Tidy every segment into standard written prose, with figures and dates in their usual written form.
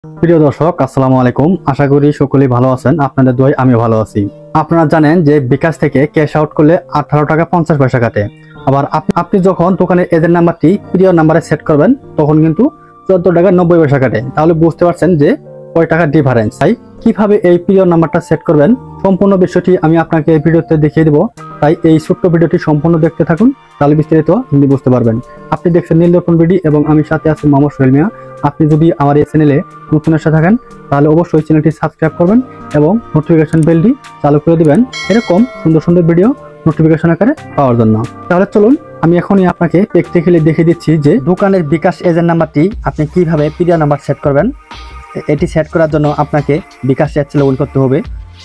প্রিয় দর্শক, আসসালামু আলাইকুম। আশা করি সকলেই ভালো আছেন। আপনাদের দোয়ায় আমিও ভালো আছি। আপনারা জানেন যে বিকাশ থেকে ক্যাশ আউট করলে 18 টাকা 50 পয়সা কাটে। আবার আপনি যখন দোকানের এজেন্ট নাম্বারটি প্রিয় নাম্বারে সেট করবেন তখন কিন্তু 14 টাকা 90 পয়সা কাটে। তাহলে বুঝতে পারছেন যে কয় টাকা ডিফারেন্স। তাই কিভাবে এই প্রিয় নাম্বারটা সেট করবেন সম্পূর্ণ বিষয়টি আমি আপনাকে এই ভিডিওতে দেখিয়ে দেবো। তাই এই ছোট্ট ভিডিওটি সম্পূর্ণ দেখতে থাকুন, তাহলে বিস্তারিত হিন্দি বুঝতে পারবেন। আপনি দেখছেন নীলদর্পণ বিডি এবং আমি সাথে আছি মোহাম্মদ সোহেল মিয়া। আপনি যদি আমার এই চ্যানেলে নতুন এসে থাকেন তাহলে অবশ্যই চ্যানেলটি সাবস্ক্রাইব করবেন এবং নোটিফিকেশন বেলটি চালু করে দিবেন এরকম সুন্দর সুন্দর ভিডিও নোটিফিকেশন আকারে পাওয়ার জন্য। তাহলে চলুন আমি এখনই আপনাকে প্র্যাকটিক্যালি দেখিয়ে দিচ্ছি যে দোকানের বিকাশ এজেন্ট নাম্বারটি আপনি কিভাবে প্রিয় নাম্বার সেট করবেন। এটি সেট করার জন্য আপনাকে বিকাশ অ্যাপ লগ ইন করতে হবে।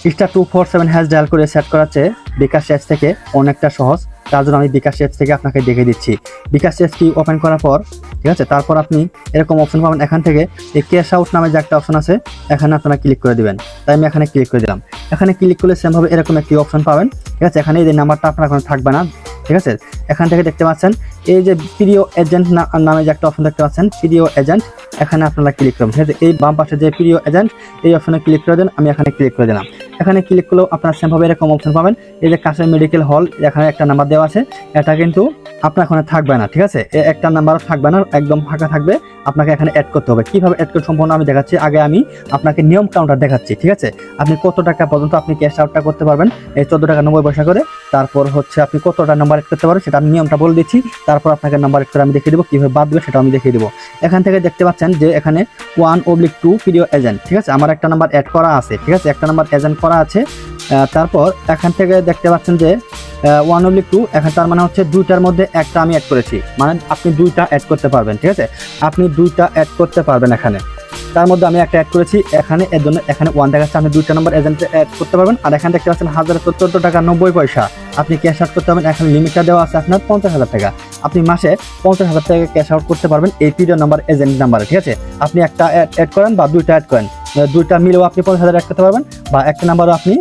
*247# ডায়াল করে সেট করাচ্ছে বিকাশ অ্যাপ থেকে অনেকটা সহজ। তার জন্য আমি বিকাশ অ্যাপ থেকে আপনাকে দেখিয়ে দিচ্ছি। বিকাশ অ্যাপটি ওপেন করার পর ঠিক আছে, তারপর আপনি এরকম অপশন পাবেন। এখান থেকে এই ক্যাশ আউট নামে যে একটা অপশন আছে এখানে আপনারা ক্লিক করে দিবেন। তাই আমি এখানে ক্লিক করে দিলাম। এখানে ক্লিক করলে সেমভাবে এরকম একটি অপশন পাবেন। ঠিক আছে, এখানে এই যে নাম্বারটা আপনার এখন থাকবে না। ঠিক আছে, এখান থেকে দেখতে পাচ্ছেন এই যে প্রিয় এজেন্ট নামে যে একটা অপশন দেখতে পাচ্ছেন প্রিয় এজেন্ট, এখানে আপনারা ক্লিক করবেন। ঠিক আছে, এই বাম পাশে যে প্রিয় এজেন্ট এই অপশনে ক্লিক করে দেন। আমি এখানে ক্লিক করে দিলাম। এখানে ক্লিক করলেও আপনারা সেমভাবে এরকম অপশন পাবেন। এই যে কাছের মেডিকেল হল এখানে একটা নাম্বার দেওয়া আছে, এটা কিন্তু আপনার এখানে থাকবে না। ঠিক আছে, একটা নাম্বারও থাকবে না, একদম ফাঁকা থাকবে। আপনাকে এখানে অ্যাড করতে হবে। কিভাবে অ্যাড করতে সম্পূর্ণ আমি দেখাচ্ছি। আগে আমি আপনাকে নিয়ম কাউন্টার দেখাচ্ছি। ঠিক আছে, আপনি কত টাকা পর্যন্ত আপনি ক্যাশ আউটটা করতে পারবেন এই 14 টাকা 90 পয়সা করে। তারপর হচ্ছে আপনি কতটা নাম্বার অ্যাড করতে পারবেন সেটা আমি নিয়মটা বলে দিচ্ছি। তারপর আপনাকে নাম্বার অ্যাড করে আমি দেখিয়ে দেবো কীভাবে বাদ দেবে সেটা আমি দেখিয়ে দেবো। এখান থেকে দেখতে পাচ্ছেন যে এখানে 1/2 প্রিয় এজেন্ট। ঠিক আছে, আমার একটা নাম্বার অ্যাড করা আছে। ঠিক আছে, একটা নাম্বার এজেন্ট করা আছে। তারপর এখান থেকে দেখতে পাচ্ছেন যে 1/2 এখন তার মানে হচ্ছে দুইটার মধ্যে একটা আমি অ্যাড করেছি, মানে আপনি দুইটা অ্যাড করতে পারবেন। ঠিক আছে, আপনি দুইটা অ্যাড করতে পারবেন। এখানে তার মধ্যে আমি একটা অ্যাড করেছি, এখানে এর জন্য এখানে 1 দেখাচ্ছে। আপনি দুইটা নাম্বার এজেন্ট অ্যাড করতে পারবেন। আর এখানে দেখতে পাচ্ছেন 14 টাকা 90 পয়সা আপনি ক্যাশ আউট করতে পারবেন। এখানে লিমিটটা দেওয়া আছে আপনার 50,000 টাকা। আপনি মাসে 50,000 টাকা ক্যাশ আউট করতে পারবেন এই প্রিয় নাম্বার এজেন্ট নাম্বারে। ঠিক আছে, আপনি একটা অ্যাড করেন বা দুইটা অ্যাড করেন, দুইটা মিলেও আপনি 50,000 অ্যাড করতে পারবেন, বা একটা নাম্বারও আপনি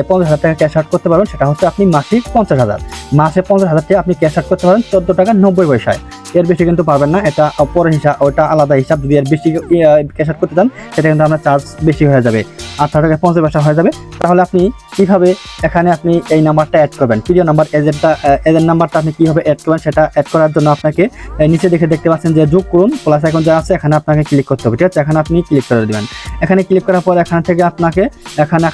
50,000 টাকা ক্যাশ আউট করতে পারবেন। সেটা হচ্ছে আপনি মাসিক 50,000, মাসে 50,000 টাকা আপনি ক্যাশ আউট করতে পারেন 14 টাকা 90 পয়সায়। এর বেশি কিন্তু পারবেন না, এটা পরের হিসাব, ওটা আলাদা হিসাব। যদি এর বেশি ক্যাশ আউট করতে চান সেটা কিন্তু আপনার চার্জ বেশি হয়ে যাবে, 18 টাকা 50 পয়সা হয়ে যাবে। তাহলে আপনি কিভাবে এখানে আপনি এই নাম্বারটা অ্যাড করবেন, প্রিয় নাম্বার এজেন্ট নাম্বারটা আপনি কিভাবে অ্যাড করবেন সেটা অ্যাড করার জন্য আপনাকে নিচে দেখতে পাচ্ছেন যে যোগ করুন প্লাস এখন যা আছে এখানে আপনাকে ক্লিক করতে হবে। ঠিক আছে, এখানে আপনি ক্লিক করে দেবেন। এখানে ক্লিক করার পর এখান থেকে আপনাকে এখানে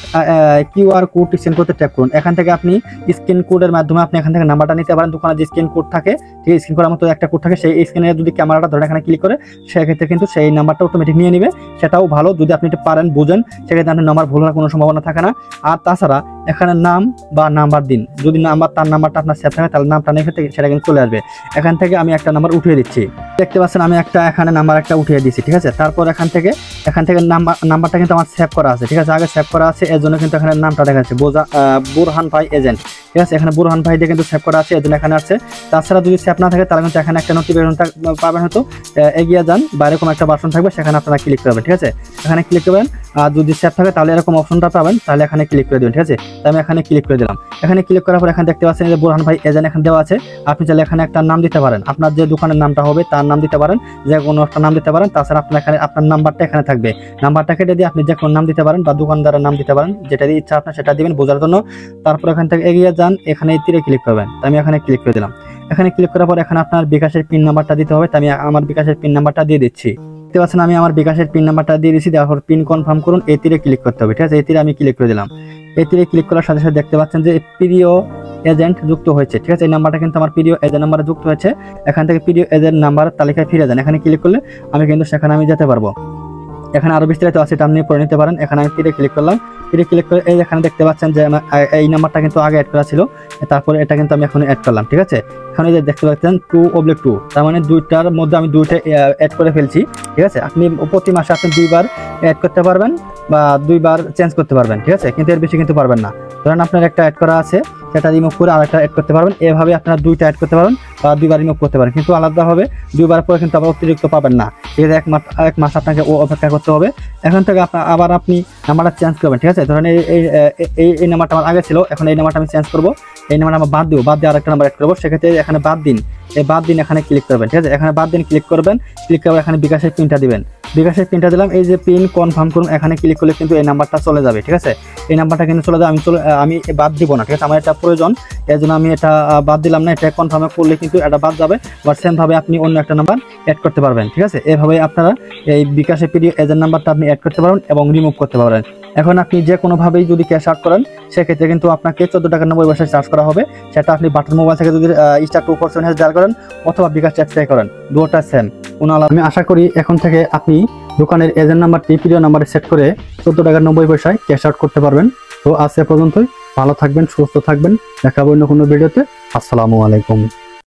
QR কোড স্ক্যান করতে ট্যাপ করুন। এখান থেকে আপনি স্ক্যান কোডের মাধ্যমে আপনি এখান থেকে নাম্বারটা নিতে পারেন। দোকানে যে স্ক্যান কোড থাকে, ঠিক আছে, স্ক্যান করার মতো একটা কোড থাকে, সেই স্ক্যানে যদি ক্যামেরাটা ধরে এখানে ক্লিক করে সেক্ষেত্রে কিন্তু সেই নাম্বারটা অটোমেটিক নিয়ে নেবে। সেটাও ভালো, যদি আপনি এটা পারেন বুঝেন সেক্ষেত্রে আপনার নাম্বার ভুল হওয়ার কোনো সম্ভাবনা থাকে না। আর তাছাড়া এখানে নাম বা নাম্বার দিন, যদি তার নাম্বারটা আপনার সেভ থাকে তাহলে নামটা নিয়ে সেটা কিন্তু চলে আসবে। এখান থেকে আমি একটা নাম্বার উঠিয়ে দিচ্ছি। দেখতে পাচ্ছেন আমি এখানে নাম্বার একটা উঠিয়ে দিচ্ছি। ঠিক আছে, তারপর এখান থেকে নাম্বারটা কিন্তু আমার সেভ করা আছে। ঠিক আছে, আগে সেভ করা আছে, এর জন্য কিন্তু এখানে নামটা দেখা যাচ্ছে বুরহান ভাই এজেন্ট। ঠিক আছে, এখানে বুরহান ভাই দিয়ে কিন্তু সেভ করা আছে, এর জন্য এখানে আছে। তাছাড়া যদি সেভ না থাকে তাহলে কিন্তু এখানে একটা নোটিফিকেশন পাবেন, হয়তো এগিয়ে যান বা এরকম একটা বাটন থাকবে, সেখানে আপনারা ক্লিক করবেন। ঠিক আছে, এখানে ক্লিক করবেন। আর যদি সেভ থাকে তাহলে এরকম অপশনটা পাবেন, তাহলে এখানে ক্লিক করে দেবেন। ঠিক আছে, তাই আমি এখানে ক্লিক করে দিলাম। এখানে ক্লিক করার পর এখানে দেখতে পাচ্ছেন যে বুরহান ভাই এজেন্ট এখানে দেওয়া আছে। আপনি চাইলে এখানে একটা নাম দিতে পারেন, আপনার যে দোকানের নামটা হবে তার নাম দিতে পারেন, যে কোনো একটা নাম দিতে পারেন। তাছাড়া আপনার এখানে আপনার নাম্বারটা এখানে থাকবে, নাম্বারটা কেটে দিয়ে আপনি যে কোনো নাম দিতে পারেন বা দোকানদারের নাম দিতে পারেন, যেটা দিয়ে ইচ্ছা আপনার সেটা দিবেন বোঝার জন্য। তারপর এখান থেকে এগিয়ে যান, এখানে তীরে ক্লিক করবেন। তাই আমি এখানে ক্লিক করে দিলাম। এখানে ক্লিক করার পর এখানে আপনার বিকাশের পিন নাম্বারটা দিতে হবে। তাই আমি আমার বিকাশের পিন নাম্বারটা দিয়ে দিচ্ছি। দেখতে পাচ্ছেন আমি আমার বিকাশের পিন নাম্বারটা দিয়ে দিচ্ছি। তারপর পিন কনফার্ম করুন, এই তীরে ক্লিক করতে হবে। ঠিক আছে, এই তীরে আমি ক্লিক করে দিলাম। এই তীরে ক্লিক করার সাথে সাথে দেখতে পাচ্ছেন যে প্রিয় এজেন্ট যুক্ত হয়েছে। ঠিক আছে, এই নাম্বারটা কিন্তু আমার প্রিয় এজেন্ট নাম্বারে যুক্ত হয়েছে। এখান থেকে প্রিয় এজেন্ট নাম্বার তালিকায় ফিরে যান। এখানে ক্লিক করলে আমি কিন্তু সেখানে যেতে পারবো। এখানে আরো বিস্তারিত আছে, এটা আপনি পড়ে নিতে পারেন। এখানে আমি তীরে ক্লিক করলাম। তীরে ক্লিক করে এই এখানে দেখতে পাচ্ছেন যে এই নাম্বারটা কিন্তু আগে অ্যাড করা ছিল, তারপরে এটা কিন্তু আমি এখন অ্যাড করলাম। ঠিক আছে, এখানে যে দেখতে পাচ্ছেন 2/2, তার মানে দুইটার মধ্যে আমি দুইটা অ্যাড করে ফেলছি। ঠিক আছে, আপনি প্রতি মাসে আপনি 2 বার অ্যাড করতে পারবেন বা 2 বার চেঞ্জ করতে পারবেন। ঠিক আছে, কিন্তু এর বেশি কিন্তু পারবেন না। ধরেন আপনার একটা অ্যাড করা আছে, সেটা রিমুভ করে আরেকটা অ্যাড করতে পারবেন। এভাবে আপনারা দুইটা অ্যাড করতে পারবেন বা 2 বার রিমুভ করতে পারেন, কিন্তু আলাদাভাবে 2 বার পরে কিন্তু আবার অতিরিক্ত পাবেন না। ঠিক আছে, এক মাস আপনাকে অপেক্ষা করতে হবে। এখন থেকে আবার আপনি নাম্বারটা চেঞ্জ করবেন। ঠিক আছে, ধরেন এই নাম্বারটা আমার আগে ছিল, এখন এই নাম্বারটা আমি চেঞ্জ করবো। এই নাম্বার আমরা বাদ দিব, বাদ দিয়ে আরেকটা নাম্বার অ্যাড করবো। সেক্ষেত্রে এখানে বাদ দিন, এই বাদ দিন এখানে ক্লিক করবেন, ঠিক আছে। এখানে বাদ দিন ক্লিক করবেন, ক্লিক করে এখানে বিকাশের পিনটা দিবেন। বিকাশের পিনটা দিলাম, এই যে পিন কনফার্ম করুন, এখানে ক্লিক করলে কিন্তু এই নাম্বারটা চলে যাবে, ঠিক আছে। এই নাম্বারটা কিন্তু চলে যাবে, আমি বাদ দিব না, ঠিক আছে। আমার এটা প্রয়োজন, এর জন্য আমি এটা বাদ দিলাম না। এটা কনফার্ম করলে কিন্তু এটা বাদ যাবে, বাট সেমভাবে আপনি অন্য একটা নাম্বার অ্যাড করতে পারবেন, ঠিক আছে। এভাবে আপনারা এই বিকাশের পিডি এজেন্ট নাম্বারটা আপনি অ্যাড করতে পারবেন এবং রিমুভ করতে পারবেন। এখন আপনি যে কোনোভাবেই যদি ক্যাশ আউট করেন সেক্ষেত্রে কিন্তু আপনাকে 14.90 চার্জ করা হবে। সেটা আপনি বাটন মোবাইল থেকে যদি *247# ডায়াল করেন অথবা বিকাশ অ্যাপ থেকে করেন, দুটোটা সেম, কোনো আলাদা। আমি আশা করি এখন থেকে আপনি দোকানের এজেন্ট নাম্বারটি পিডিও নাম্বারে সেট করে 14.90 ক্যাশ আউট করতে পারবেন। তো আজ এ পর্যন্তই, ভালো থাকবেন, সুস্থ থাকবেন, দেখা হবে অন্য কোনো ভিডিওতে। আসসালামু আলাইকুম।